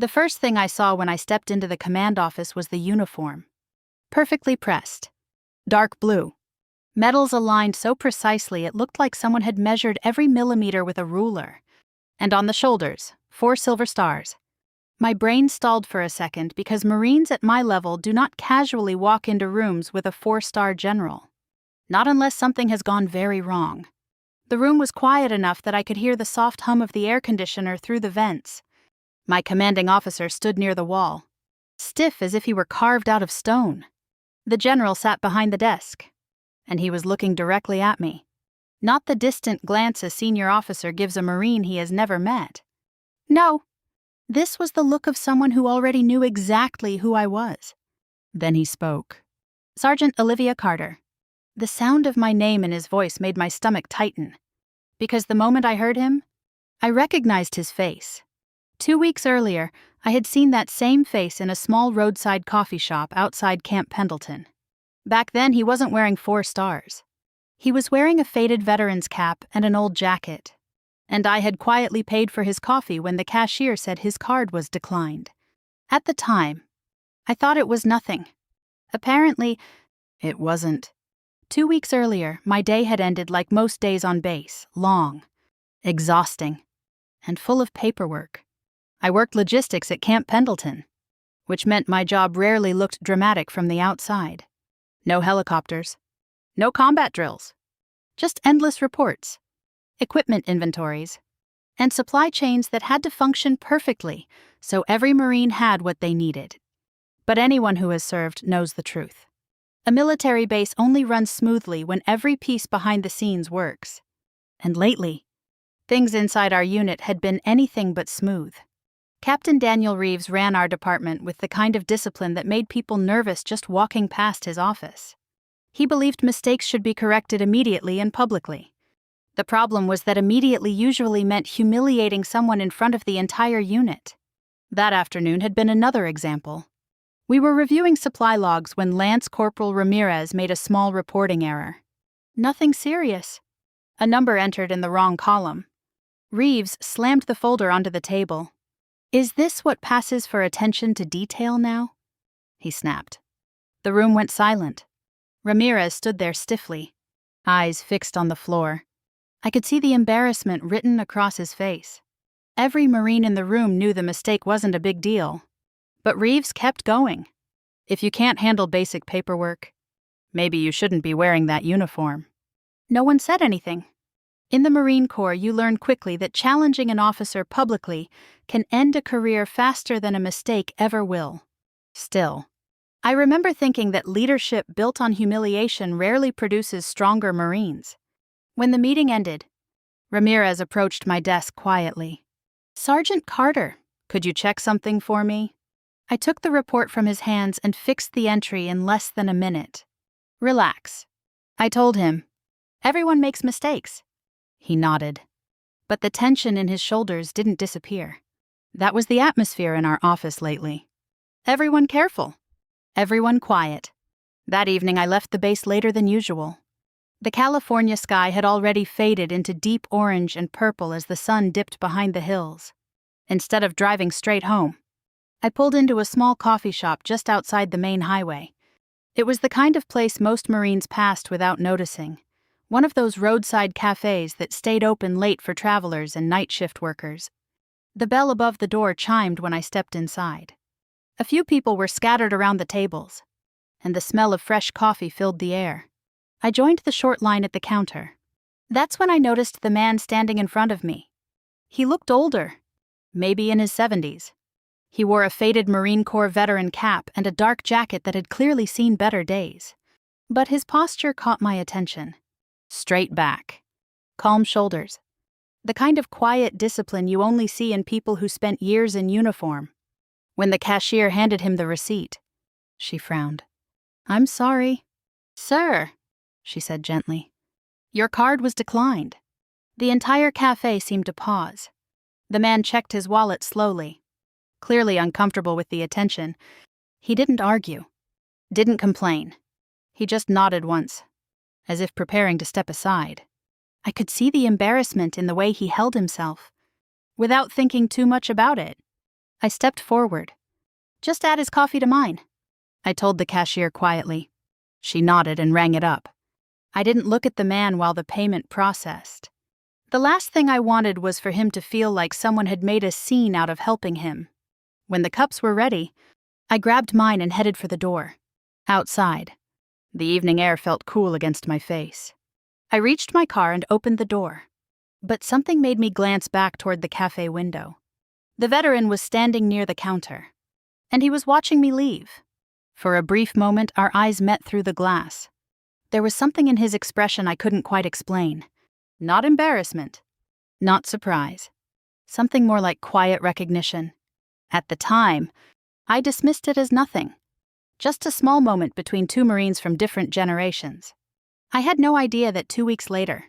The first thing I saw when I stepped into the command office was the uniform. Perfectly pressed. Dark blue. Medals aligned so precisely it looked like someone had measured every millimeter with a ruler. And on the shoulders, 4 silver stars. My brain stalled for a second because Marines at my level do not casually walk into rooms with a 4-star general. Not unless something has gone very wrong. The room was quiet enough that I could hear the soft hum of the air conditioner through the vents. My commanding officer stood near the wall, stiff as if he were carved out of stone. The general sat behind the desk, and he was looking directly at me. Not the distant glance a senior officer gives a Marine he has never met. No, this was the look of someone who already knew exactly who I was. Then he spoke. Sergeant Olivia Carter. The sound of my name in his voice made my stomach tighten, because the moment I heard him, I recognized his face. 2 weeks earlier, I had seen that same face in a small roadside coffee shop outside Camp Pendleton. Back then, he wasn't wearing 4 stars. He was wearing a faded veteran's cap and an old jacket. And I had quietly paid for his coffee when the cashier said his card was declined. At the time, I thought it was nothing. Apparently, it wasn't. 2 weeks earlier, my day had ended like most days on base, long, exhausting, and full of paperwork. I worked logistics at Camp Pendleton, which meant my job rarely looked dramatic from the outside. No helicopters, no combat drills, just endless reports, equipment inventories, and supply chains that had to function perfectly so every Marine had what they needed. But anyone who has served knows the truth. A military base only runs smoothly when every piece behind the scenes works. And lately, things inside our unit had been anything but smooth. Captain Daniel Reeves ran our department with the kind of discipline that made people nervous just walking past his office. He believed mistakes should be corrected immediately and publicly. The problem was that immediately usually meant humiliating someone in front of the entire unit. That afternoon had been another example. We were reviewing supply logs when Lance Corporal Ramirez made a small reporting error. Nothing serious. A number entered in the wrong column. Reeves slammed the folder onto the table. "Is this what passes for attention to detail now?" he snapped. The room went silent. Ramirez stood there stiffly, eyes fixed on the floor. I could see the embarrassment written across his face. Every Marine in the room knew the mistake wasn't a big deal. But Reeves kept going. If you can't handle basic paperwork, maybe you shouldn't be wearing that uniform. No one said anything. In the Marine Corps, you learn quickly that challenging an officer publicly can end a career faster than a mistake ever will. Still, I remember thinking that leadership built on humiliation rarely produces stronger Marines. When the meeting ended, Ramirez approached my desk quietly. "Sergeant Carter, could you check something for me?" I took the report from his hands and fixed the entry in less than a minute. "Relax," I told him. "Everyone makes mistakes." He nodded. But the tension in his shoulders didn't disappear. That was the atmosphere in our office lately. Everyone careful. Everyone quiet. That evening I left the base later than usual. The California sky had already faded into deep orange and purple as the sun dipped behind the hills. Instead of driving straight home, I pulled into a small coffee shop just outside the main highway. It was the kind of place most Marines passed without noticing, one of those roadside cafes that stayed open late for travelers and night shift workers. The bell above the door chimed when I stepped inside. A few people were scattered around the tables, and the smell of fresh coffee filled the air. I joined the short line at the counter. That's when I noticed the man standing in front of me. He looked older, maybe in his 70s. He wore a faded Marine Corps veteran cap and a dark jacket that had clearly seen better days. But his posture caught my attention. Straight back. Calm shoulders. The kind of quiet discipline you only see in people who spent years in uniform. When the cashier handed him the receipt, she frowned. "I'm sorry." "Sir," she said gently, "your card was declined." The entire cafe seemed to pause. The man checked his wallet slowly. Clearly uncomfortable with the attention. He didn't argue, didn't complain. He just nodded once, as if preparing to step aside. I could see the embarrassment in the way he held himself, without thinking too much about it. I stepped forward. "Just add his coffee to mine," I told the cashier quietly. She nodded and rang it up. I didn't look at the man while the payment processed. The last thing I wanted was for him to feel like someone had made a scene out of helping him. When the cups were ready, I grabbed mine and headed for the door. Outside, the evening air felt cool against my face. I reached my car and opened the door. But something made me glance back toward the cafe window. The veteran was standing near the counter, and he was watching me leave. For a brief moment, our eyes met through the glass. There was something in his expression I couldn't quite explain. Not embarrassment, not surprise. Something more like quiet recognition. At the time, I dismissed it as nothing. Just a small moment between two Marines from different generations. I had no idea that 2 weeks later,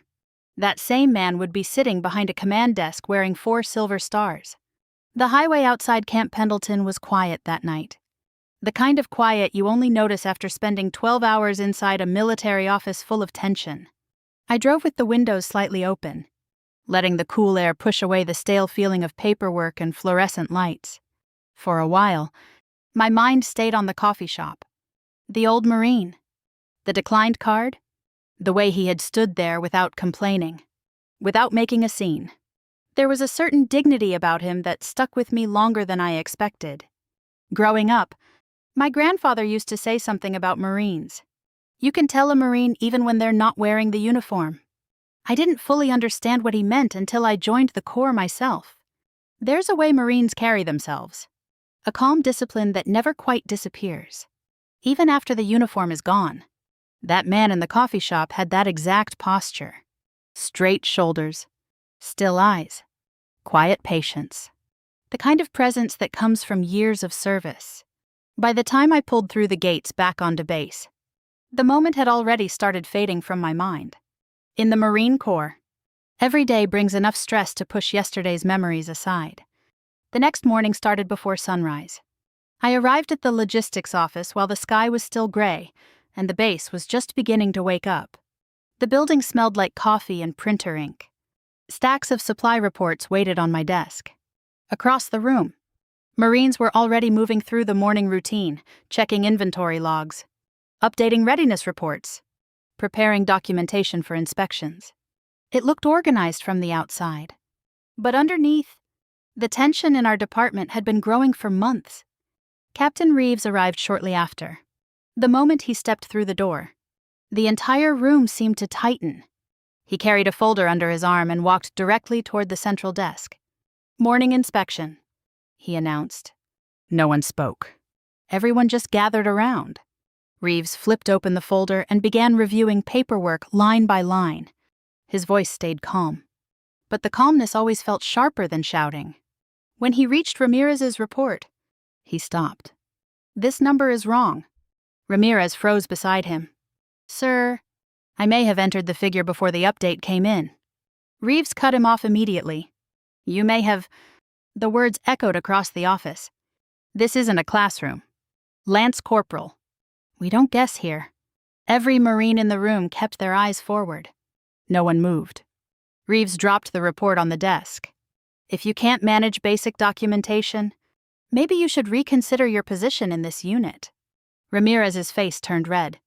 that same man would be sitting behind a command desk wearing 4 silver stars. The highway outside Camp Pendleton was quiet that night. The kind of quiet you only notice after spending 12 hours inside a military office full of tension. I drove with the windows slightly open, letting the cool air push away the stale feeling of paperwork and fluorescent lights. For a while, my mind stayed on the coffee shop. The old Marine. The declined card. The way he had stood there without complaining, without making a scene. There was a certain dignity about him that stuck with me longer than I expected. Growing up, my grandfather used to say something about Marines. You can tell a Marine even when they're not wearing the uniform. I didn't fully understand what he meant until I joined the Corps myself. There's a way Marines carry themselves. A calm discipline that never quite disappears, even after the uniform is gone. That man in the coffee shop had that exact posture. Straight shoulders, still eyes, quiet patience. The kind of presence that comes from years of service. By the time I pulled through the gates back onto base, the moment had already started fading from my mind. In the Marine Corps, every day brings enough stress to push yesterday's memories aside. The next morning started before sunrise. I arrived at the logistics office while the sky was still gray, and the base was just beginning to wake up. The building smelled like coffee and printer ink. Stacks of supply reports waited on my desk. Across the room, Marines were already moving through the morning routine, checking inventory logs, updating readiness reports, preparing documentation for inspections. It looked organized from the outside. But underneath, the tension in our department had been growing for months. Captain Reeves arrived shortly after. The moment he stepped through the door, the entire room seemed to tighten. He carried a folder under his arm and walked directly toward the central desk. "Morning inspection," he announced. No one spoke. Everyone just gathered around. Reeves flipped open the folder and began reviewing paperwork line by line. His voice stayed calm. But the calmness always felt sharper than shouting. When he reached Ramirez's report, he stopped. "This number is wrong." Ramirez froze beside him. "Sir," I may have entered the figure before the update came in. Reeves cut him off immediately. "You may have..." The words echoed across the office. "This isn't a classroom. Lance Corporal." We don't guess here. Every Marine in the room kept their eyes forward. No one moved. Reeves dropped the report on the desk. "If you can't manage basic documentation, maybe you should reconsider your position in this unit." Ramirez's face turned red,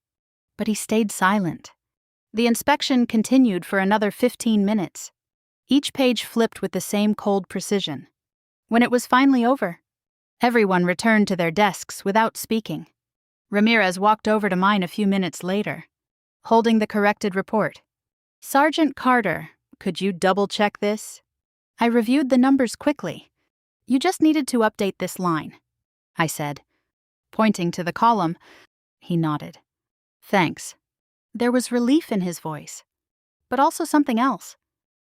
but he stayed silent. The inspection continued for another 15 minutes. Each page flipped with the same cold precision. When it was finally over, everyone returned to their desks without speaking. Ramirez walked over to mine a few minutes later, holding the corrected report. "Sergeant Carter, could you double-check this?" I reviewed the numbers quickly. "You just needed to update this line," I said. Pointing to the column, he nodded. "Thanks." There was relief in his voice, but also something else.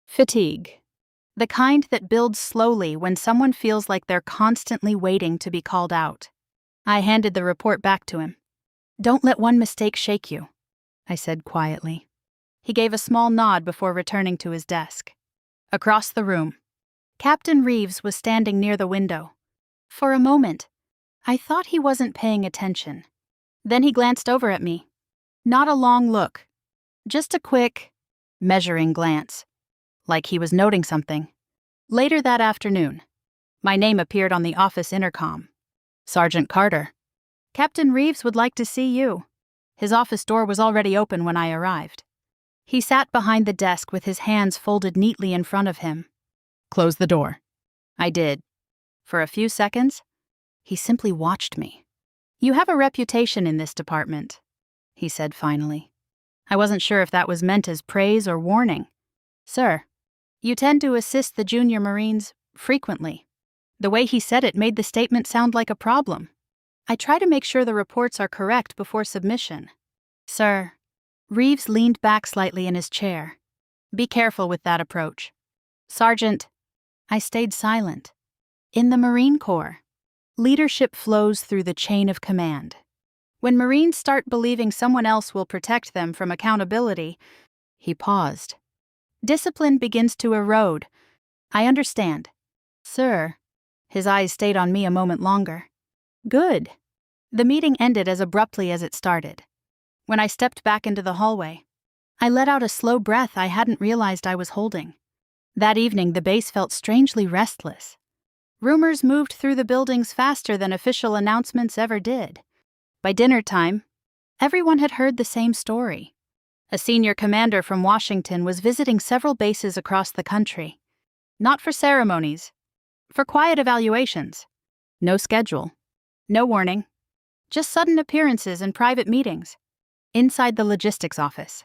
Fatigue. The kind that builds slowly when someone feels like they're constantly waiting to be called out. I handed the report back to him. "Don't let one mistake shake you," I said quietly. He gave a small nod before returning to his desk. Across the room, Captain Reeves was standing near the window. For a moment, I thought he wasn't paying attention. Then he glanced over at me. Not a long look, just a quick, measuring glance, like he was noting something. Later that afternoon, My name appeared on the office intercom. Sergeant Carter. Captain Reeves would like to see you. His office door was already open when I arrived. He sat behind the desk with his hands folded neatly in front of him. Close the door. I did. For a few seconds, he simply watched me. You have a reputation in this department, he said finally. I wasn't sure if that was meant as praise or warning. Sir, you tend to assist the junior Marines frequently. The way he said it made the statement sound like a problem. I try to make sure the reports are correct before submission. Sir, Reeves leaned back slightly in his chair. Be careful with that approach. Sergeant, I stayed silent. In the Marine Corps, leadership flows through the chain of command. When Marines start believing someone else will protect them from accountability, he paused. Discipline begins to erode. I understand. Sir, his eyes stayed on me a moment longer. Good. The meeting ended as abruptly as it started. When I stepped back into the hallway, I let out a slow breath I hadn't realized I was holding. That evening, the base felt strangely restless. Rumors moved through the buildings faster than official announcements ever did. By dinner time, everyone had heard the same story. A senior commander from Washington was visiting several bases across the country. Not for ceremonies, for quiet evaluations. No schedule, no warning, just sudden appearances and private meetings. Inside the logistics office,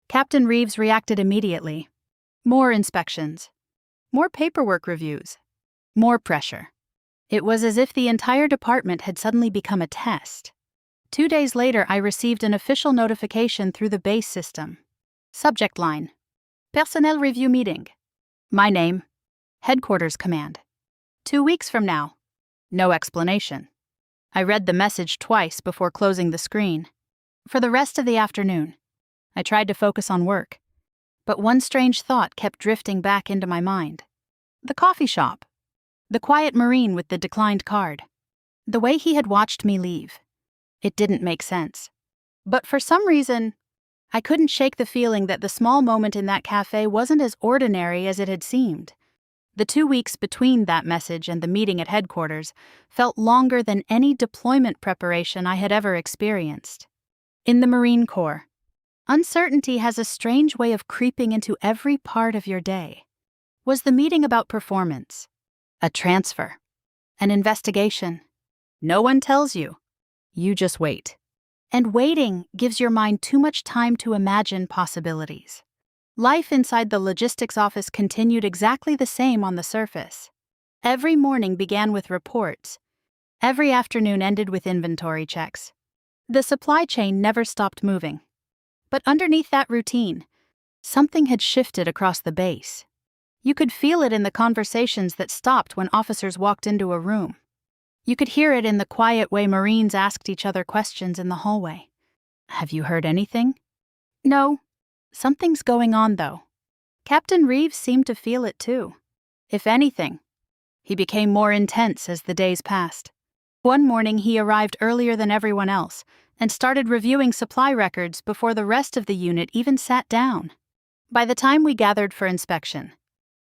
Captain Reeves reacted immediately. More inspections, more paperwork reviews, more pressure. It was as if the entire department had suddenly become a test. 2 days later, I received an official notification through the base system. Subject line: Personnel Review Meeting. My name: Headquarters Command. 2 weeks from now. No explanation. I read the message twice before closing the screen. For the rest of the afternoon, I tried to focus on work, but one strange thought kept drifting back into my mind. The coffee shop. The quiet Marine with the declined card. The way he had watched me leave. It didn't make sense. But for some reason, I couldn't shake the feeling that the small moment in that cafe wasn't as ordinary as it had seemed. The 2 weeks between that message and the meeting at headquarters felt longer than any deployment preparation I had ever experienced. In the Marine Corps, uncertainty has a strange way of creeping into every part of your day. Was the meeting about performance? A transfer? An investigation? No one tells you. You just wait. And waiting gives your mind too much time to imagine possibilities. Life inside the logistics office continued exactly the same on the surface. Every morning began with reports. Every afternoon ended with inventory checks. The supply chain never stopped moving. But underneath that routine, something had shifted across the base. You could feel it in the conversations that stopped when officers walked into a room. You could hear it in the quiet way Marines asked each other questions in the hallway. Have you heard anything? No. Something's going on, though. Captain Reeves seemed to feel it too. If anything, he became more intense as the days passed. One morning he arrived earlier than everyone else and started reviewing supply records before the rest of the unit even sat down. By the time we gathered for inspection,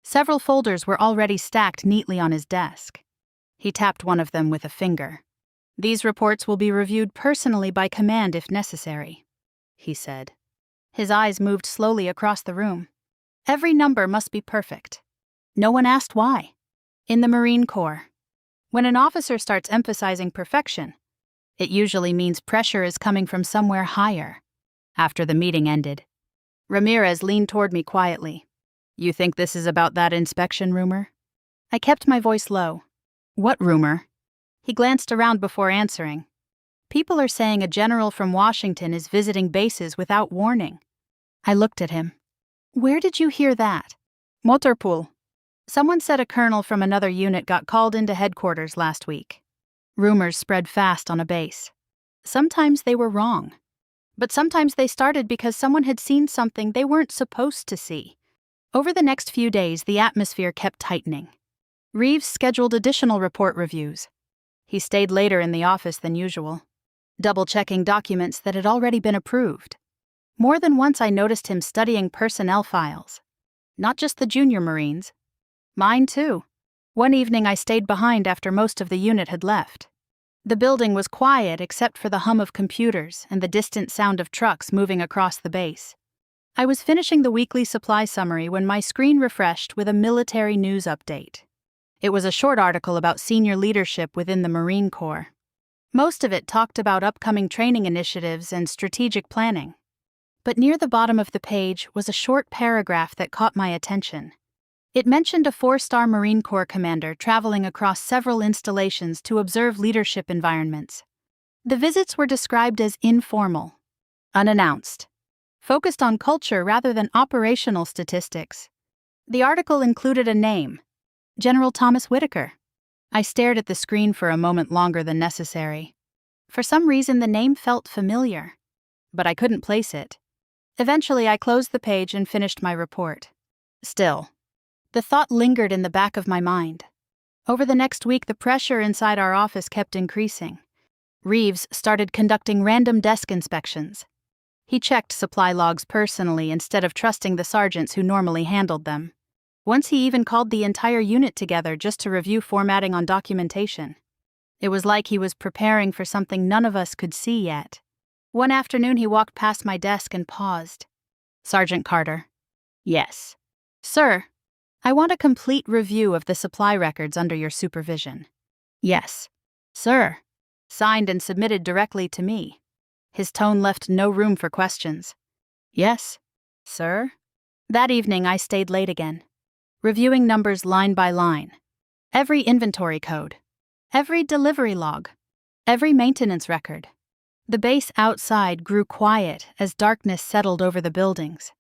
several folders were already stacked neatly on his desk. He tapped one of them with a finger. These reports will be reviewed personally by command if necessary, he said. His eyes moved slowly across the room. Every number must be perfect. No one asked why. In the Marine Corps, when an officer starts emphasizing perfection, it usually means pressure is coming from somewhere higher. After the meeting ended, Ramirez leaned toward me quietly. You think this is about that inspection rumor? I kept my voice low. What rumor? He glanced around before answering. People are saying a general from Washington is visiting bases without warning. I looked at him. Where did you hear that? Motorpool. Someone said a colonel from another unit got called into headquarters last week. Rumors spread fast on a base. Sometimes they were wrong. But sometimes they started because someone had seen something they weren't supposed to see. Over the next few days, the atmosphere kept tightening. Reeves scheduled additional report reviews. He stayed later in the office than usual, double-checking documents that had already been approved. More than once I noticed him studying personnel files. Not just the junior Marines. Mine too. One evening I stayed behind after most of the unit had left. The building was quiet except for the hum of computers and the distant sound of trucks moving across the base. I was finishing the weekly supply summary when my screen refreshed with a military news update. It was a short article about senior leadership within the Marine Corps. Most of it talked about upcoming training initiatives and strategic planning. But near the bottom of the page was a short paragraph that caught my attention. It mentioned a 4-star Marine Corps commander traveling across several installations to observe leadership environments. The visits were described as informal, unannounced, focused on culture rather than operational statistics. The article included a name, General Thomas Whitaker. I stared at the screen for a moment longer than necessary. For some reason, the name felt familiar, but I couldn't place it. Eventually, I closed the page and finished my report. Still, the thought lingered in the back of my mind. Over the next week, the pressure inside our office kept increasing. Reeves started conducting random desk inspections. He checked supply logs personally instead of trusting the sergeants who normally handled them. Once he even called the entire unit together just to review formatting on documentation. It was like he was preparing for something none of us could see yet. One afternoon he walked past my desk and paused. "Sergeant Carter." "Yes." "Sir, I want a complete review of the supply records under your supervision." "Yes." "Sir." Signed and submitted directly to me. His tone left no room for questions. "Yes." "Sir?" That evening I stayed late again, reviewing numbers line by line. Every inventory code, every delivery log, every maintenance record. The base outside grew quiet as darkness settled over the buildings.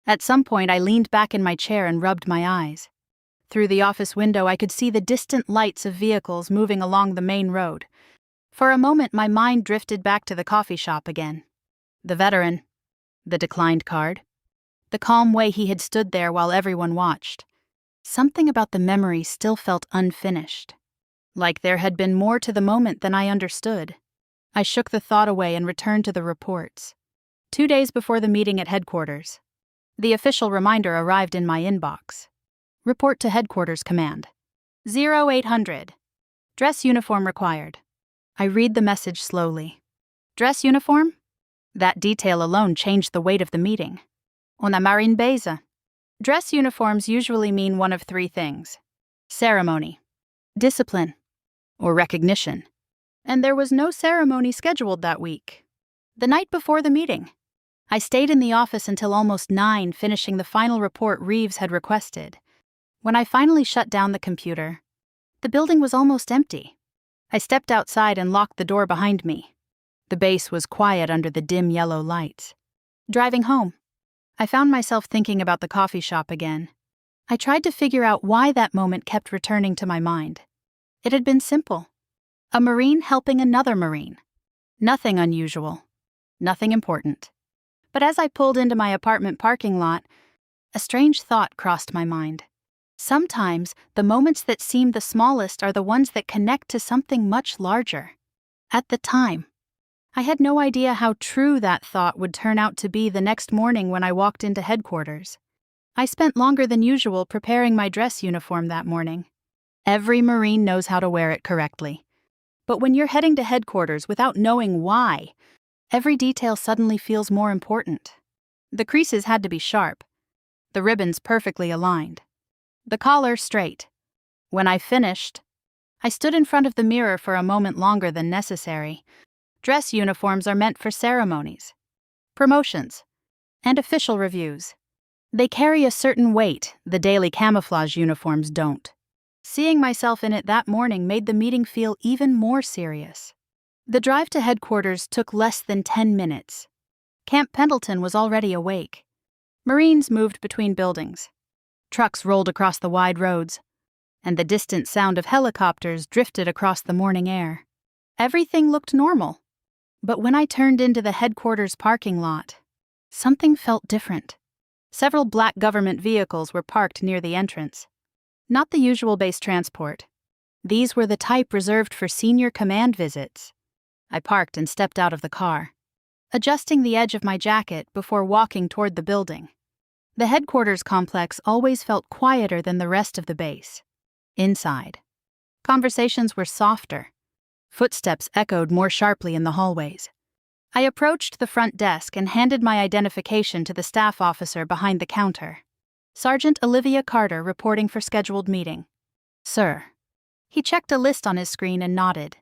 At some point I leaned back in my chair and rubbed my eyes. Through the office window I could see the distant lights of vehicles moving along the main road. For a moment my mind drifted back to the coffee shop again. The veteran, the declined card, the calm way he had stood there while everyone watched. Something about the memory still felt unfinished, like there had been more to the moment than I understood. I shook the thought away and returned to the reports. 2 days before the meeting at headquarters, the official reminder arrived in my inbox. Report to Headquarters Command. 0800. Dress uniform required. I read the message slowly. Dress uniform? That detail alone changed the weight of the meeting. On a marine base. Dress uniforms usually mean one of 3 things: ceremony, discipline, or recognition. And there was no ceremony scheduled that week. The night before the meeting, I stayed in the office until almost 9, finishing the final report Reeves had requested. When I finally shut down the computer, the building was almost empty. I stepped outside and locked the door behind me. The base was quiet under the dim yellow lights. Driving home, I found myself thinking about the coffee shop again. I tried to figure out why that moment kept returning to my mind. It had been simple. A Marine helping another Marine. Nothing unusual. Nothing important. But as I pulled into my apartment parking lot, a strange thought crossed my mind. Sometimes, the moments that seem the smallest are the ones that connect to something much larger. At the time, I had no idea how true that thought would turn out to be the next morning when I walked into headquarters. I spent longer than usual preparing my dress uniform that morning. Every Marine knows how to wear it correctly. But when you're heading to headquarters without knowing why, every detail suddenly feels more important. The creases had to be sharp, the ribbons perfectly aligned, the collar straight. When I finished, I stood in front of the mirror for a moment longer than necessary. Dress uniforms are meant for ceremonies, promotions, and official reviews. They carry a certain weight the daily camouflage uniforms don't. Seeing myself in it that morning made the meeting feel even more serious. The drive to headquarters took less than 10 minutes. Camp Pendleton was already awake. Marines moved between buildings. Trucks rolled across the wide roads, and the distant sound of helicopters drifted across the morning air. Everything looked normal. But when I turned into the headquarters parking lot, something felt different. Several black government vehicles were parked near the entrance. Not the usual base transport. These were the type reserved for senior command visits. I parked and stepped out of the car, adjusting the edge of my jacket before walking toward the building. The headquarters complex always felt quieter than the rest of the base. Inside, conversations were softer. Footsteps echoed more sharply in the hallways. I approached the front desk and handed my identification to the staff officer behind the counter. Sergeant Olivia Carter reporting for scheduled meeting. Sir. He checked a list on his screen and nodded.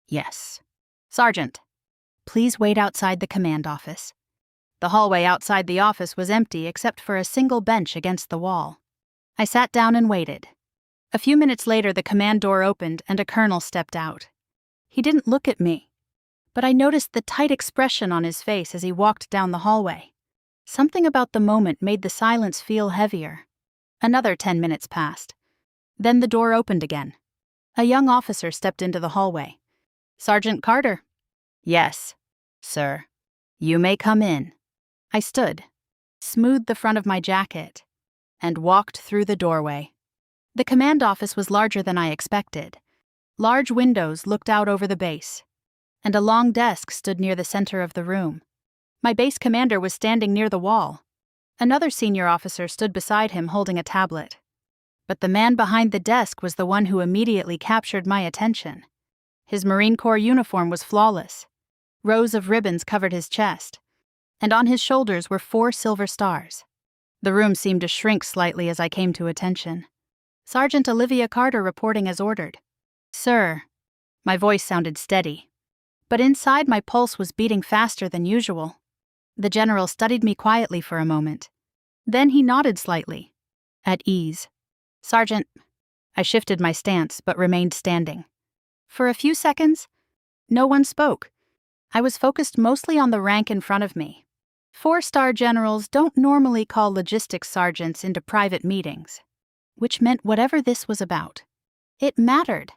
Yes. Sergeant. Please wait outside the command office. The hallway outside the office was empty except for a single bench against the wall. I sat down and waited. A few minutes later, the command door opened and a colonel stepped out. He didn't look at me, but I noticed the tight expression on his face as he walked down the hallway. Something about the moment made the silence feel heavier. Another 10 minutes passed. Then the door opened again. A young officer stepped into the hallway. Sergeant Carter. Yes, sir. You may come in. I stood, smoothed the front of my jacket, and walked through the doorway. The command office was larger than I expected. Large windows looked out over the base, and a long desk stood near the center of the room. My base commander was standing near the wall. Another senior officer stood beside him holding a tablet. But the man behind the desk was the one who immediately captured my attention. His Marine Corps uniform was flawless. Rows of ribbons covered his chest, and on his shoulders were 4 silver stars. The room seemed to shrink slightly as I came to attention. Sergeant Olivia Carter reporting as ordered. Sir. My voice sounded steady, but inside my pulse was beating faster than usual. The general studied me quietly for a moment. Then he nodded slightly. At ease. Sergeant. I shifted my stance but remained standing. For a few seconds, no one spoke. I was focused mostly on the rank in front of me. 4-star generals don't normally call logistics sergeants into private meetings, which meant whatever this was about, it mattered.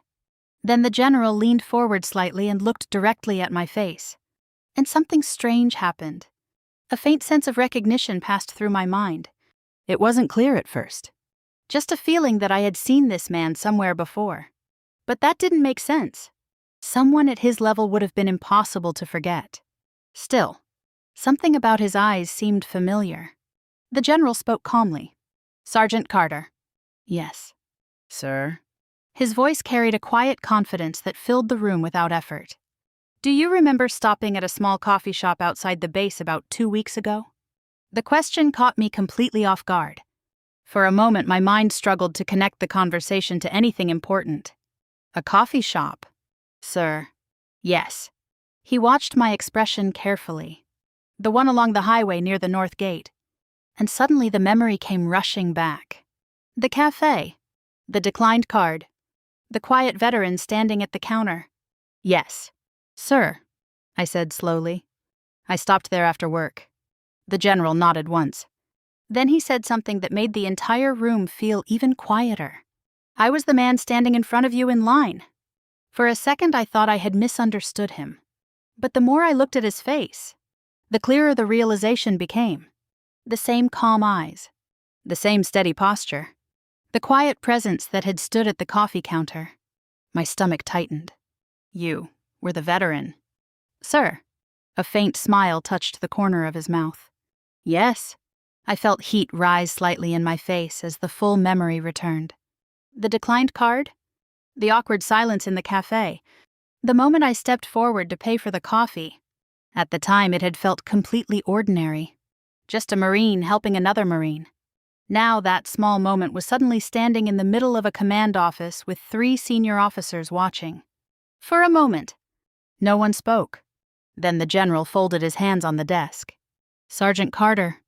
Then the general leaned forward slightly and looked directly at my face. And something strange happened. A faint sense of recognition passed through my mind. It wasn't clear at first. Just a feeling that I had seen this man somewhere before. But that didn't make sense. Someone at his level would have been impossible to forget. Still, something about his eyes seemed familiar. The general spoke calmly. Sergeant Carter. Yes. Sir. His voice carried a quiet confidence that filled the room without effort. Do you remember stopping at a small coffee shop outside the base about 2 weeks ago? The question caught me completely off guard. For a moment, my mind struggled to connect the conversation to anything important. A coffee shop? Sir. Yes. He watched my expression carefully. The one along the highway near the north gate. And suddenly the memory came rushing back. The café. The declined card. The quiet veteran standing at the counter. Yes. Sir, I said slowly. I stopped there after work. The general nodded once. Then he said something that made the entire room feel even quieter. I was the man standing in front of you in line. For a second I thought I had misunderstood him. But the more I looked at his face, the clearer the realization became. The same calm eyes. The same steady posture. The quiet presence that had stood at the coffee counter. My stomach tightened. You were the veteran. Sir. A faint smile touched the corner of his mouth. Yes. I felt heat rise slightly in my face as the full memory returned. The declined card? The awkward silence in the café. The moment I stepped forward to pay for the coffee. At the time it had felt completely ordinary. Just a Marine helping another Marine. Now that small moment was suddenly standing in the middle of a command office with 3 senior officers watching. For a moment, no one spoke. Then the general folded his hands on the desk. Sergeant Carter,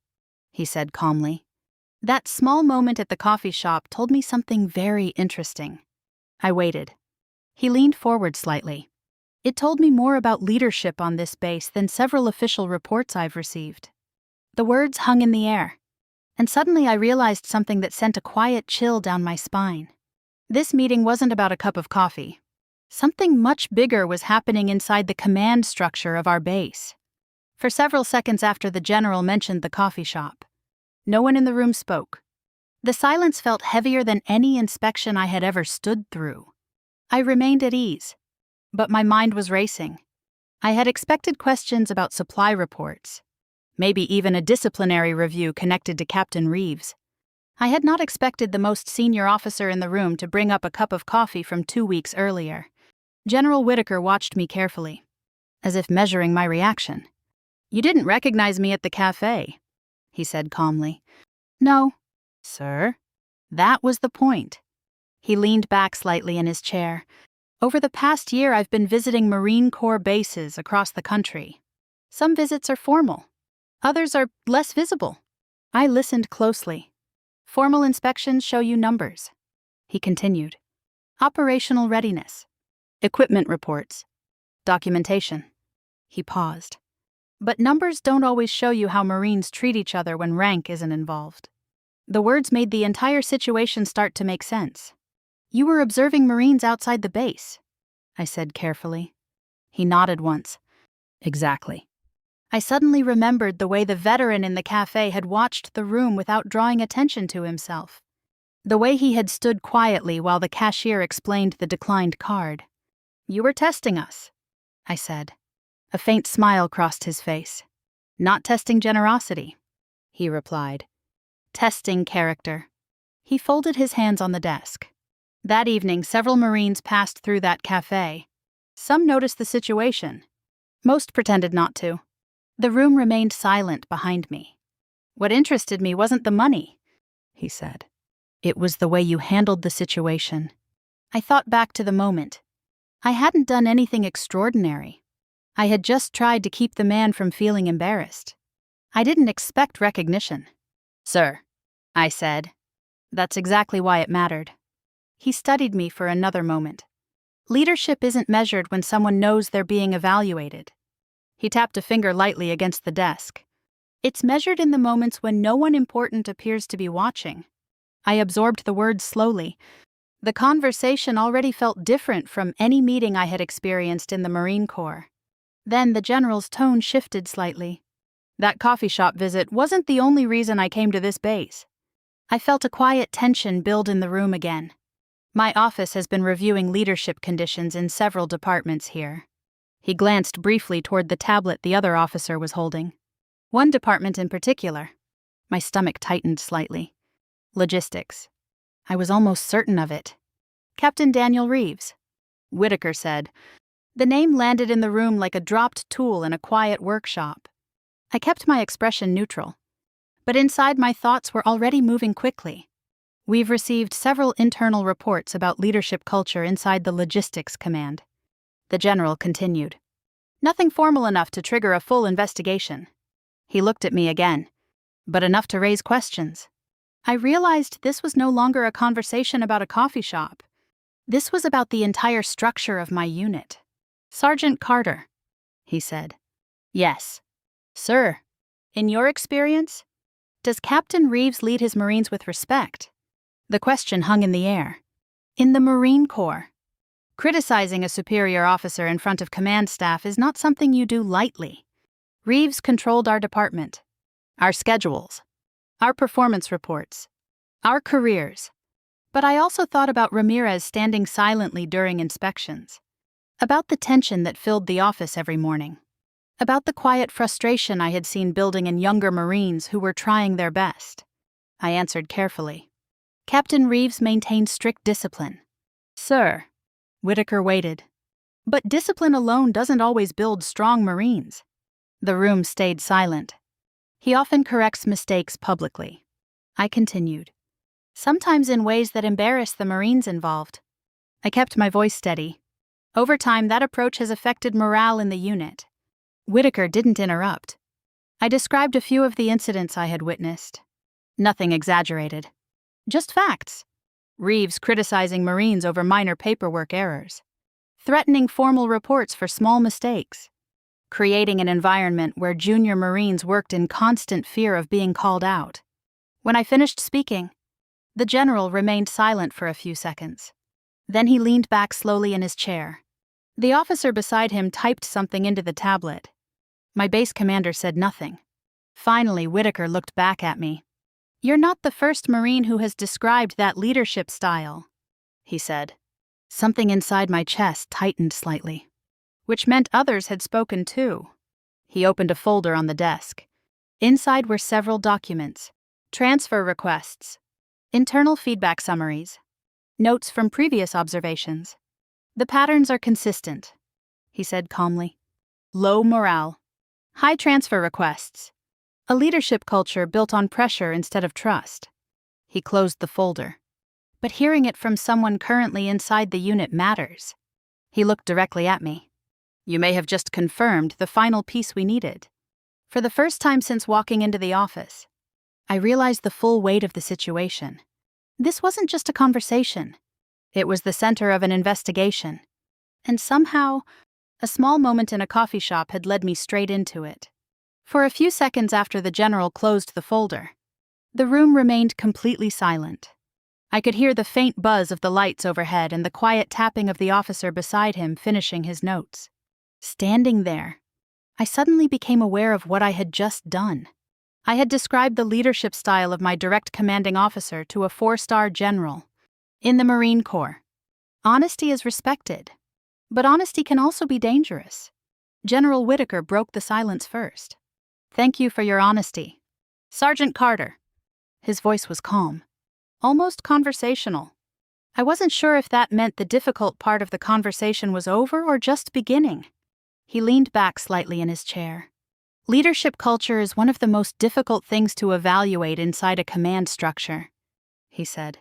he said calmly. That small moment at the coffee shop told me something very interesting. I waited. He leaned forward slightly. It told me more about leadership on this base than several official reports I've received. The words hung in the air, and suddenly I realized something that sent a quiet chill down my spine. This meeting wasn't about a cup of coffee. Something much bigger was happening inside the command structure of our base. For several seconds after the general mentioned the coffee shop, no one in the room spoke. The silence felt heavier than any inspection I had ever stood through. I remained at ease, but my mind was racing. I had expected questions about supply reports, maybe even a disciplinary review connected to Captain Reeves. I had not expected the most senior officer in the room to bring up a cup of coffee from 2 weeks earlier. General Whitaker watched me carefully, as if measuring my reaction. "You didn't recognize me at the café," he said calmly. "No, sir. That was the point." He leaned back slightly in his chair. "Over the past year, I've been visiting Marine Corps bases across the country. Some visits are formal. Others are less visible." I listened closely. "Formal inspections show you numbers," he continued. "Operational readiness. Equipment reports. Documentation." He paused. "But numbers don't always show you how Marines treat each other when rank isn't involved." The words made the entire situation start to make sense. "You were observing Marines outside the base," I said carefully. He nodded once. "Exactly." I suddenly remembered the way the veteran in the cafe had watched the room without drawing attention to himself. The way he had stood quietly while the cashier explained the declined card. "You were testing us," I said. A faint smile crossed his face. "Not testing generosity," he replied. "Testing character." He folded his hands on the desk. That evening, several Marines passed through that cafe. Some noticed the situation. Most pretended not to. The room remained silent behind me. "What interested me wasn't the money," he said. "It was the way you handled the situation." I thought back to the moment. I hadn't done anything extraordinary. I had just tried to keep the man from feeling embarrassed. I didn't expect recognition. "Sir," I said. "That's exactly why it mattered." He studied me for another moment. "Leadership isn't measured when someone knows they're being evaluated." He tapped a finger lightly against the desk. "It's measured in the moments when no one important appears to be watching." I absorbed the words slowly. The conversation already felt different from any meeting I had experienced in the Marine Corps. Then the general's tone shifted slightly. "That coffee shop visit wasn't the only reason I came to this base." I felt a quiet tension build in the room again. My office has been reviewing leadership conditions in several departments here. He glanced briefly toward the tablet the other officer was holding. "One department in particular." My stomach tightened slightly. "Logistics." I was almost certain of it. "Captain Daniel Reeves," Whitaker said. The name landed in the room like a dropped tool in a quiet workshop. I kept my expression neutral, but inside my thoughts were already moving quickly. "We've received several internal reports about leadership culture inside the Logistics Command," the general continued. "Nothing formal enough to trigger a full investigation." He looked at me again. "But enough to raise questions." I realized this was no longer a conversation about a coffee shop. This was about the entire structure of my unit. "Sergeant Carter," he said. "Yes." "Sir, in your experience, does Captain Reeves lead his Marines with respect?" The question hung in the air. In the Marine Corps, criticizing a superior officer in front of command staff is not something you do lightly. Reeves controlled our department, our schedules, our performance reports, our careers. But I also thought about Ramirez standing silently during inspections, about the tension that filled the office every morning, about the quiet frustration I had seen building in younger Marines who were trying their best. I answered carefully. "Captain Reeves maintained strict discipline." "Sir," Whitaker waited. "But discipline alone doesn't always build strong Marines." The room stayed silent. "He often corrects mistakes publicly," I continued. "Sometimes in ways that embarrass the Marines involved." I kept my voice steady. "Over time, that approach has affected morale in the unit." Whitaker didn't interrupt. I described a few of the incidents I had witnessed. Nothing exaggerated. Just facts. Reeves criticizing Marines over minor paperwork errors. Threatening formal reports for small mistakes. Creating an environment where junior Marines worked in constant fear of being called out. When I finished speaking, the general remained silent for a few seconds. Then he leaned back slowly in his chair. The officer beside him typed something into the tablet. My base commander said nothing. Finally, Whitaker looked back at me. "You're not the first Marine who has described that leadership style," he said. Something inside my chest tightened slightly, which meant others had spoken too. He opened a folder on the desk. Inside were several documents, transfer requests, Internal feedback summaries. Notes from previous observations. The patterns are consistent, he said calmly. Low morale. High transfer requests. A leadership culture built on pressure instead of trust. He closed the folder. But hearing it from someone currently inside the unit matters. He looked directly at me. You may have just confirmed the final piece we needed. For the first time since walking into the office, I realized the full weight of the situation. This wasn't just a conversation. It was the center of an investigation. And somehow, a small moment in a coffee shop had led me straight into it. For a few seconds after the general closed the folder, the room remained completely silent. I could hear the faint buzz of the lights overhead and the quiet tapping of the officer beside him finishing his notes. Standing there, I suddenly became aware of what I had just done. I had described the leadership style of my direct commanding officer to a 4-star general in the Marine Corps. Honesty is respected, but honesty can also be dangerous. General Whitaker broke the silence first. Thank you for your honesty. Sergeant Carter. His voice was calm, almost conversational. I wasn't sure if that meant the difficult part of the conversation was over or just beginning. He leaned back slightly in his chair. Leadership culture is one of the most difficult things to evaluate inside a command structure, he said.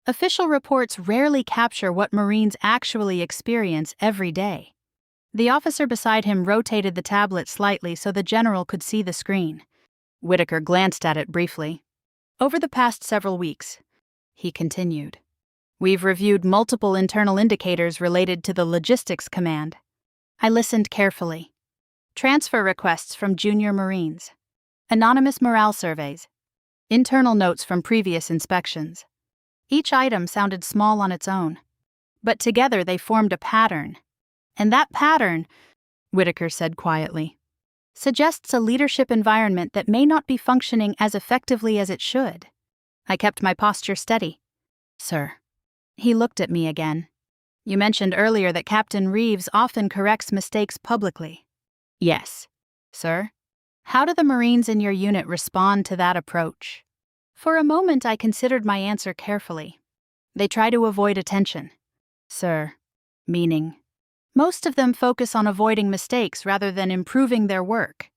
Official reports rarely capture what Marines actually experience every day. The officer beside him rotated the tablet slightly so the general could see the screen. Whitaker glanced at it briefly. Over the past several weeks, he continued, we've reviewed multiple internal indicators related to the logistics command. I listened carefully. Transfer requests from junior Marines, anonymous morale surveys, internal notes from previous inspections. Each item sounded small on its own, but together they formed a pattern. And that pattern, Whitaker said quietly, suggests a leadership environment that may not be functioning as effectively as it should. I kept my posture steady. Sir. He looked at me again. You mentioned earlier that Captain Reeves often corrects mistakes publicly. Yes, sir. How do the Marines in your unit respond to that approach? For a moment I considered my answer carefully. They try to avoid attention. Sir. Meaning? Most of them focus on avoiding mistakes rather than improving their work.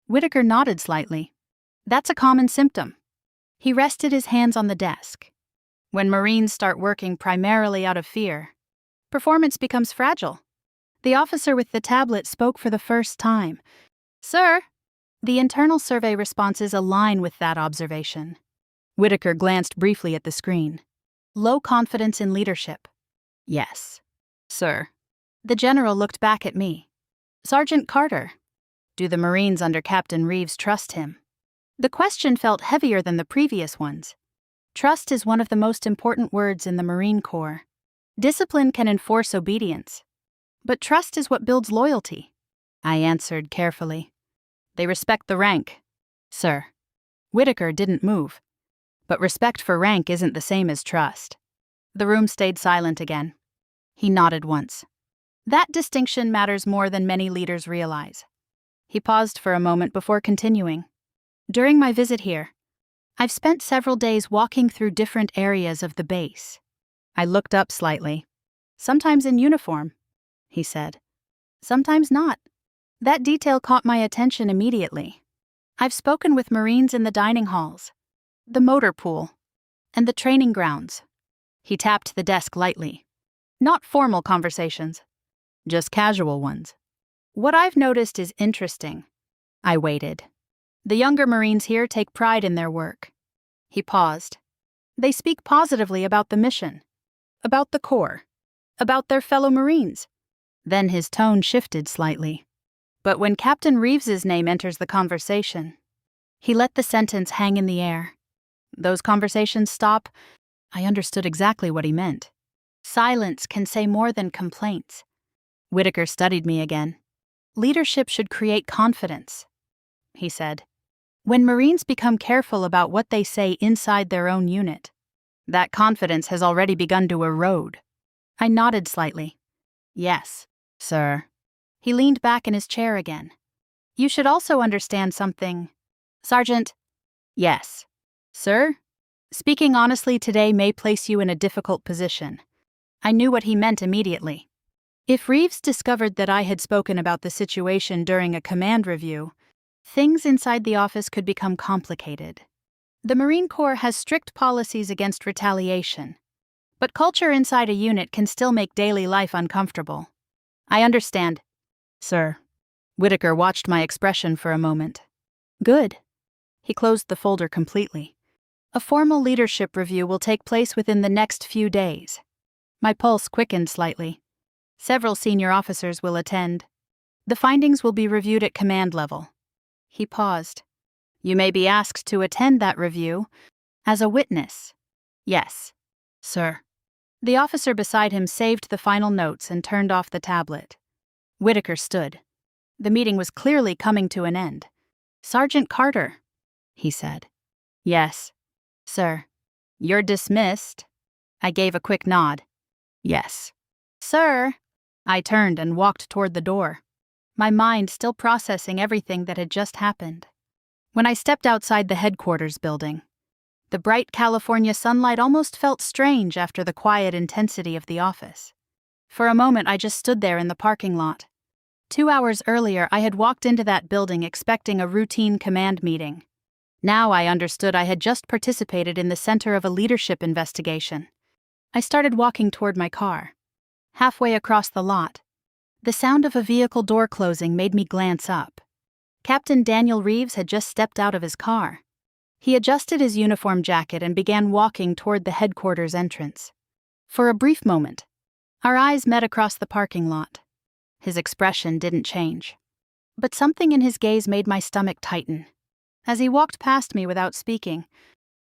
Whitaker nodded slightly. That's a common symptom. He rested his hands on the desk. When Marines start working primarily out of fear, performance becomes fragile. The officer with the tablet spoke for the first time. Sir, the internal survey responses align with that observation. Whitaker glanced briefly at the screen. Low confidence in leadership. Yes, sir. The general looked back at me. Sergeant Carter, do the Marines under Captain Reeves trust him? The question felt heavier than the previous ones. Trust is one of the most important words in the Marine Corps. Discipline can enforce obedience, but trust is what builds loyalty. I answered carefully. They respect the rank, sir. Whitaker didn't move. But respect for rank isn't the same as trust. The room stayed silent again. He nodded once. That distinction matters more than many leaders realize. He paused for a moment before continuing. During my visit here, I've spent several days walking through different areas of the base. I looked up slightly. Sometimes in uniform, he said. Sometimes not. That detail caught my attention immediately. I've spoken with Marines in the dining halls, the motor pool, and the training grounds. He tapped the desk lightly. Not formal conversations, just casual ones. What I've noticed is interesting. I waited. The younger Marines here take pride in their work. He paused. They speak positively about the mission, about the Corps, about their fellow Marines. Then his tone shifted slightly. But when Captain Reeves's name enters the conversation, he let the sentence hang in the air. Those conversations stop. I understood exactly what he meant. Silence can say more than complaints. Whitaker studied me again. Leadership should create confidence, he said. When Marines become careful about what they say inside their own unit, that confidence has already begun to erode. I nodded slightly. Yes, sir. He leaned back in his chair again. You should also understand something. Sergeant. Yes. Sir? Speaking honestly today may place you in a difficult position. I knew what he meant immediately. If Reeves discovered that I had spoken about the situation during a command review, things inside the office could become complicated. The Marine Corps has strict policies against retaliation, but culture inside a unit can still make daily life uncomfortable. I understand, sir. Whitaker watched my expression for a moment. Good. He closed the folder completely. A formal leadership review will take place within the next few days. My pulse quickened slightly. Several senior officers will attend. The findings will be reviewed at command level. He paused. You may be asked to attend that review as a witness. Yes, sir. The officer beside him saved the final notes and turned off the tablet. Whitaker stood. The meeting was clearly coming to an end. Sergeant Carter, he said. Yes, sir. You're dismissed. I gave a quick nod. Yes. Sir. I turned and walked toward the door, my mind still processing everything that had just happened. When I stepped outside the headquarters building, the bright California sunlight almost felt strange after the quiet intensity of the office. For a moment, I just stood there in the parking lot. 2 hours earlier, I had walked into that building expecting a routine command meeting. Now I understood I had just participated in the center of a leadership investigation. I started walking toward my car. Halfway across the lot, the sound of a vehicle door closing made me glance up. Captain Daniel Reeves had just stepped out of his car. He adjusted his uniform jacket and began walking toward the headquarters entrance. For a brief moment, our eyes met across the parking lot. His expression didn't change, but something in his gaze made my stomach tighten. As he walked past me without speaking,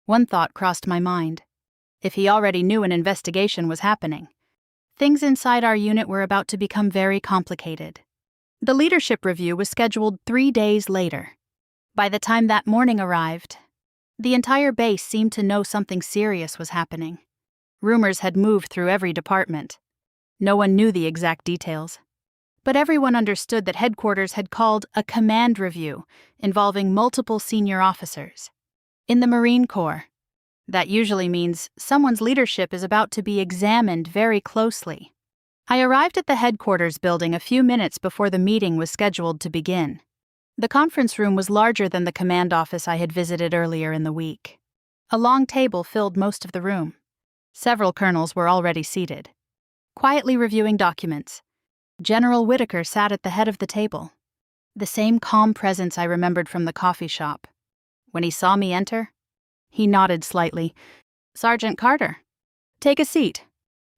one thought crossed my mind. If he already knew an investigation was happening, things inside our unit were about to become very complicated. The leadership review was scheduled 3 days later. By the time that morning arrived, the entire base seemed to know something serious was happening. Rumors had moved through every department. No one knew the exact details, but everyone understood that headquarters had called a command review involving multiple senior officers. In the Marine Corps, that usually means someone's leadership is about to be examined very closely. I arrived at the headquarters building a few minutes before the meeting was scheduled to begin. The conference room was larger than the command office I had visited earlier in the week. A long table filled most of the room. Several colonels were already seated, quietly reviewing documents. General Whitaker sat at the head of the table, the same calm presence I remembered from the coffee shop. When he saw me enter, he nodded slightly. Sergeant Carter, take a seat.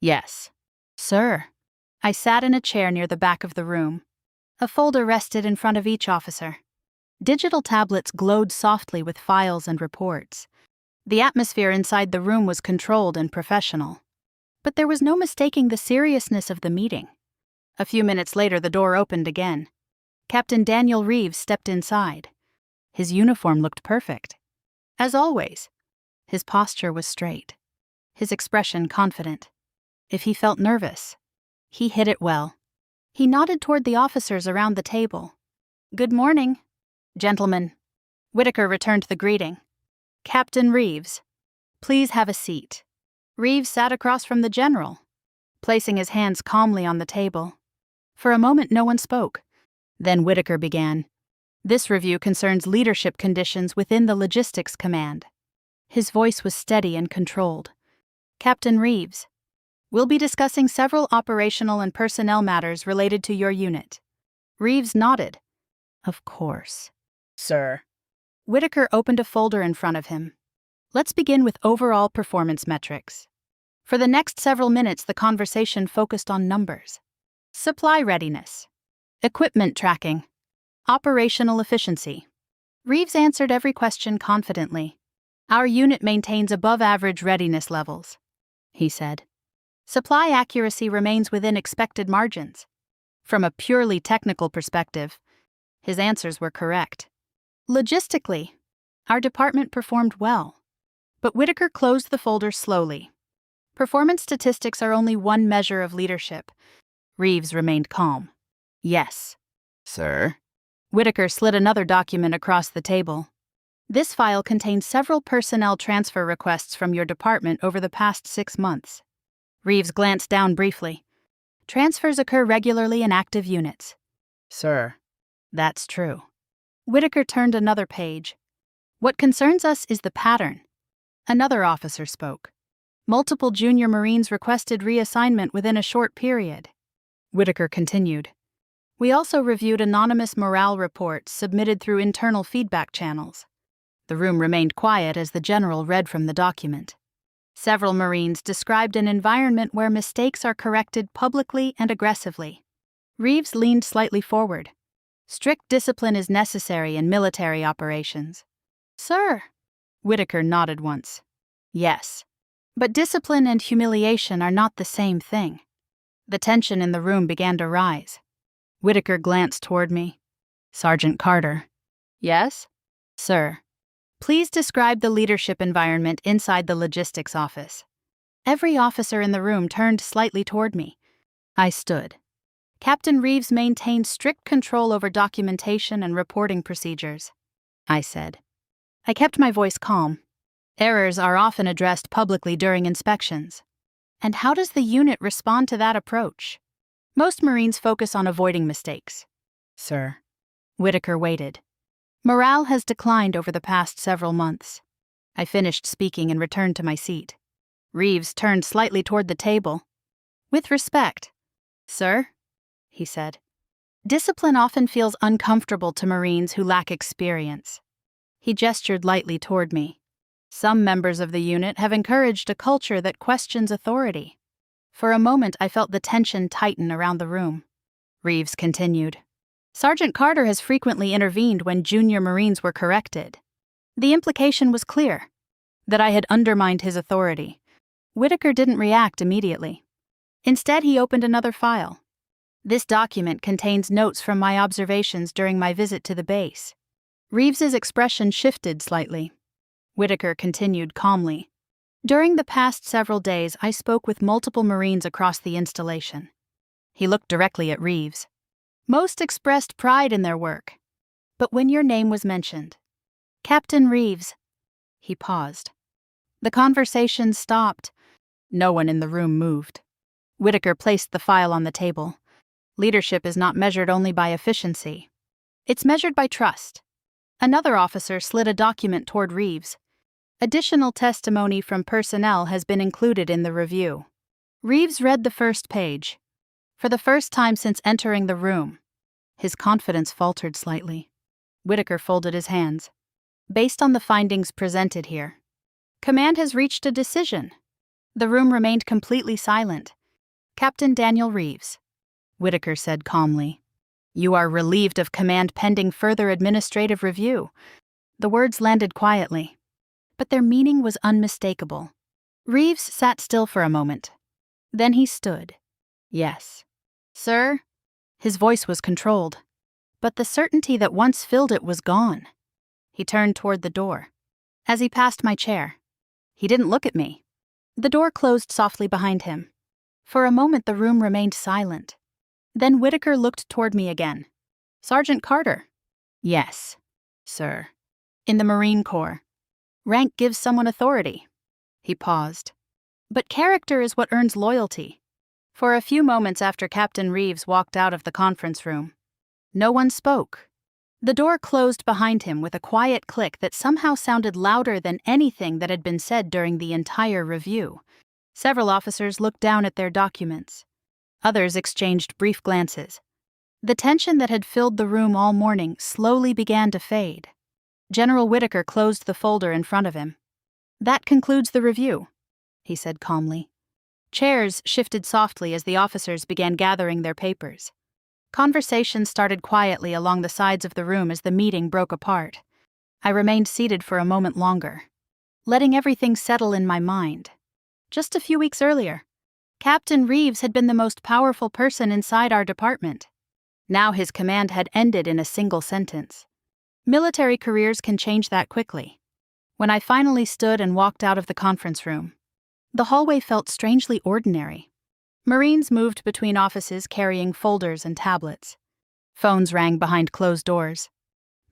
Yes. Sir. I sat in a chair near the back of the room. A folder rested in front of each officer. Digital tablets glowed softly with files and reports. The atmosphere inside the room was controlled and professional. But there was no mistaking the seriousness of the meeting. A few minutes later, the door opened again. Captain Daniel Reeves stepped inside. His uniform looked perfect. As always, his posture was straight, his expression confident. If he felt nervous, he hid it well. He nodded toward the officers around the table. Good morning, gentlemen. Whitaker returned the greeting. Captain Reeves, please have a seat. Reeves sat across from the general, placing his hands calmly on the table. For a moment, no one spoke. Then Whitaker began. This review concerns leadership conditions within the Logistics Command. His voice was steady and controlled. Captain Reeves, we'll be discussing several operational and personnel matters related to your unit. Reeves nodded. Of course. Sir. Whitaker opened a folder in front of him. Let's begin with overall performance metrics. For the next several minutes, the conversation focused on numbers. Supply readiness, equipment tracking, operational efficiency. Reeves answered every question confidently. Our unit maintains above-average readiness levels, he said. Supply accuracy remains within expected margins. From a purely technical perspective, his answers were correct. Logistically, our department performed well. But Whitaker closed the folder slowly. Performance statistics are only one measure of leadership. Reeves remained calm. Yes. Sir? Whitaker slid another document across the table. This file contains several personnel transfer requests from your department over the past 6 months. Reeves glanced down briefly. Transfers occur regularly in active units. Sir, that's true. Whitaker turned another page. What concerns us is the pattern. Another officer spoke. Multiple junior Marines requested reassignment within a short period. Whitaker continued. We also reviewed anonymous morale reports submitted through internal feedback channels. The room remained quiet as the general read from the document. Several Marines described an environment where mistakes are corrected publicly and aggressively. Reeves leaned slightly forward. Strict discipline is necessary in military operations. Sir. Whitaker nodded once. Yes. But discipline and humiliation are not the same thing. The tension in the room began to rise. Whitaker glanced toward me. Sergeant Carter. Yes? Sir. Please describe the leadership environment inside the logistics office. Every officer in the room turned slightly toward me. I stood. Captain Reeves maintained strict control over documentation and reporting procedures, I said. I kept my voice calm. Errors are often addressed publicly during inspections. And how does the unit respond to that approach? Most Marines focus on avoiding mistakes. Sir. Whitaker waited. Morale has declined over the past several months. I finished speaking and returned to my seat. Reeves turned slightly toward the table. With respect. Sir, he said. Discipline often feels uncomfortable to Marines who lack experience. He gestured lightly toward me. Some members of the unit have encouraged a culture that questions authority. For a moment, I felt the tension tighten around the room. Reeves continued. Sergeant Carter has frequently intervened when junior Marines were corrected. The implication was clear, that I had undermined his authority. Whitaker didn't react immediately. Instead, he opened another file. This document contains notes from my observations during my visit to the base. Reeves's expression shifted slightly. Whitaker continued calmly. During the past several days, I spoke with multiple Marines across the installation. He looked directly at Reeves. Most expressed pride in their work. But when your name was mentioned, Captain Reeves, he paused. The conversation stopped. No one in the room moved. Whitaker placed the file on the table. Leadership is not measured only by efficiency. It's measured by trust. Another officer slid a document toward Reeves. Additional testimony from personnel has been included in the review. Reeves read the first page. For the first time since entering the room, his confidence faltered slightly. Whitaker folded his hands. Based on the findings presented here, Command has reached a decision. The room remained completely silent. Captain Daniel Reeves, Whitaker said calmly. You are relieved of command pending further administrative review. The words landed quietly, but their meaning was unmistakable. Reeves sat still for a moment. Then he stood. Yes. Sir? His voice was controlled, but the certainty that once filled it was gone. He turned toward the door. As he passed my chair, he didn't look at me. The door closed softly behind him. For a moment the room remained silent. Then Whitaker looked toward me again. Sergeant Carter. Yes, sir. In the Marine Corps, rank gives someone authority. He paused. But character is what earns loyalty. For a few moments after Captain Reeves walked out of the conference room, no one spoke. The door closed behind him with a quiet click that somehow sounded louder than anything that had been said during the entire review. Several officers looked down at their documents. Others exchanged brief glances. The tension that had filled the room all morning slowly began to fade. General Whitaker closed the folder in front of him. That concludes the review, he said calmly. Chairs shifted softly as the officers began gathering their papers. Conversation started quietly along the sides of the room as the meeting broke apart. I remained seated for a moment longer, letting everything settle in my mind. Just a few weeks earlier, Captain Reeves had been the most powerful person inside our department. Now his command had ended in a single sentence. Military careers can change that quickly. When I finally stood and walked out of the conference room, the hallway felt strangely ordinary. Marines moved between offices carrying folders and tablets. Phones rang behind closed doors.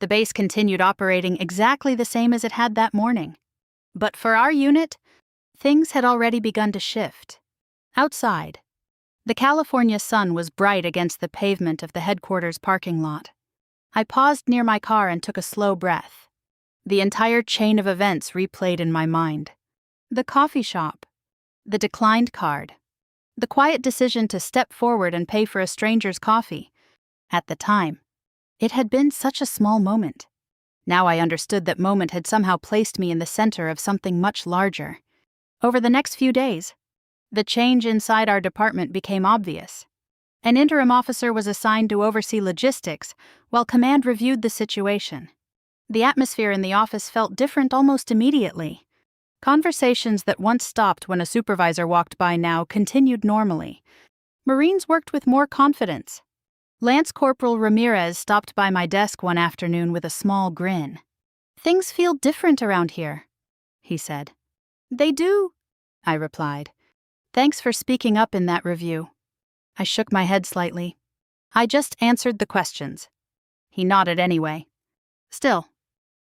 The base continued operating exactly the same as it had that morning. But for our unit, things had already begun to shift. Outside, the California sun was bright against the pavement of the headquarters parking lot. I paused near my car and took a slow breath. The entire chain of events replayed in my mind. The coffee shop, the declined card, the quiet decision to step forward and pay for a stranger's coffee. At the time, it had been such a small moment. Now I understood that moment had somehow placed me in the center of something much larger. Over the next few days, the change inside our department became obvious. An interim officer was assigned to oversee logistics while command reviewed the situation. The atmosphere in the office felt different almost immediately. Conversations that once stopped when a supervisor walked by now continued normally. Marines worked with more confidence. Lance Corporal Ramirez stopped by my desk one afternoon with a small grin. "Things feel different around here," he said. "They do," I replied. "Thanks for speaking up in that review." I shook my head slightly. "I just answered the questions." He nodded anyway. Still,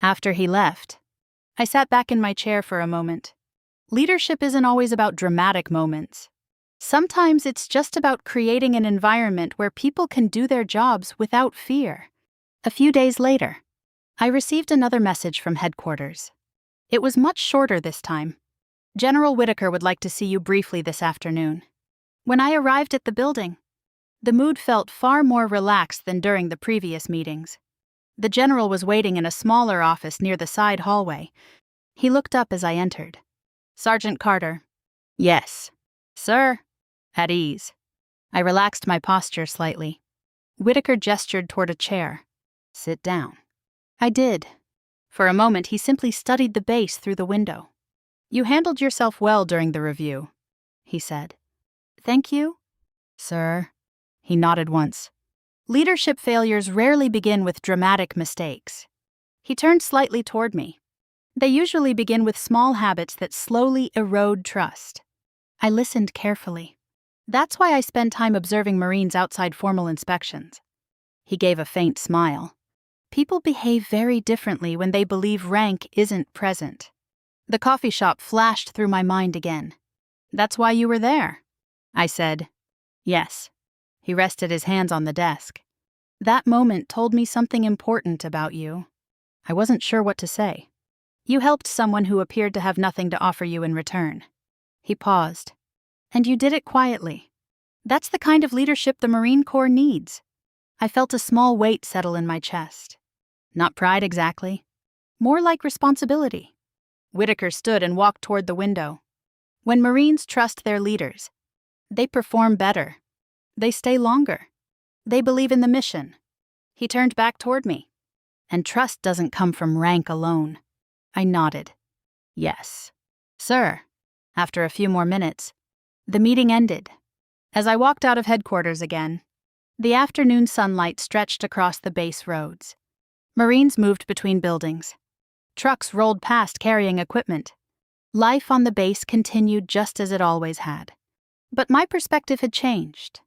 after he left, I sat back in my chair for a moment. Leadership isn't always about dramatic moments. Sometimes it's just about creating an environment where people can do their jobs without fear. A few days later, I received another message from headquarters. It was much shorter this time. "General Whitaker would like to see you briefly this afternoon." When I arrived at the building, the mood felt far more relaxed than during the previous meetings. The general was waiting in a smaller office near the side hallway. He looked up as I entered. "Sergeant Carter." "Yes." "Sir." "At ease." I relaxed my posture slightly. Whitaker gestured toward a chair. "Sit down." I did. For a moment, he simply studied the base through the window. "You handled yourself well during the review," he said. "Thank you." "Sir." He nodded once. "Leadership failures rarely begin with dramatic mistakes." He turned slightly toward me. "They usually begin with small habits that slowly erode trust." I listened carefully. That's why I spend time observing Marines outside formal inspections. He gave a faint smile. People behave very differently when they believe rank isn't present. The coffee shop flashed through my mind again. "That's why you were there?" I said. "Yes." He rested his hands on the desk. "That moment told me something important about you." I wasn't sure what to say. "You helped someone who appeared to have nothing to offer you in return." He paused. "And you did it quietly. That's the kind of leadership the Marine Corps needs." I felt a small weight settle in my chest. Not pride exactly. More like responsibility. Whitaker stood and walked toward the window. "When Marines trust their leaders, they perform better. They stay longer. They believe in the mission." He turned back toward me. "And trust doesn't come from rank alone." I nodded. "Yes." "Sir." After a few more minutes, the meeting ended. As I walked out of headquarters again, the afternoon sunlight stretched across the base roads. Marines moved between buildings. Trucks rolled past carrying equipment. Life on the base continued just as it always had. But my perspective had changed.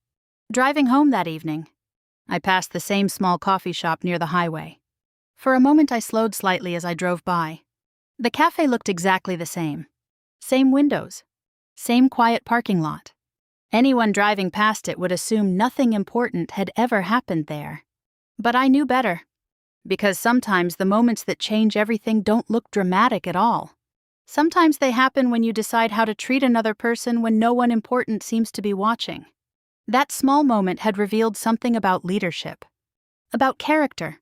Driving home that evening, I passed the same small coffee shop near the highway. For a moment I slowed slightly as I drove by. The café looked exactly the same. Same windows. Same quiet parking lot. Anyone driving past it would assume nothing important had ever happened there. But I knew better. Because sometimes the moments that change everything don't look dramatic at all. Sometimes they happen when you decide how to treat another person when no one important seems to be watching. That small moment had revealed something about leadership, about character,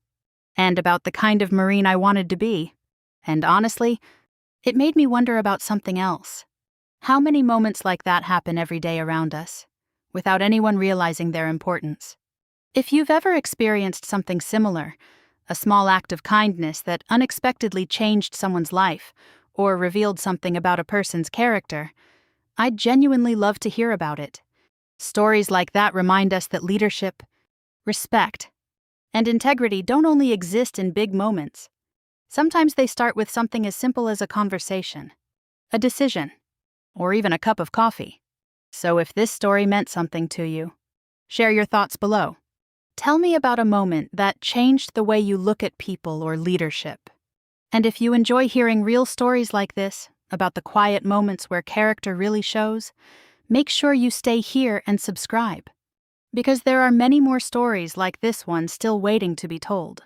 and about the kind of Marine I wanted to be. And honestly, it made me wonder about something else. How many moments like that happen every day around us, without anyone realizing their importance? If you've ever experienced something similar, a small act of kindness that unexpectedly changed someone's life, or revealed something about a person's character, I'd genuinely love to hear about it. Stories like that remind us that leadership, respect, and integrity don't only exist in big moments. Sometimes they start with something as simple as a conversation, a decision, or even a cup of coffee. So if this story meant something to you, share your thoughts below. Tell me about a moment that changed the way you look at people or leadership. And if you enjoy hearing real stories like this, about the quiet moments where character really shows, make sure you stay here and subscribe. Because there are many more stories like this one still waiting to be told.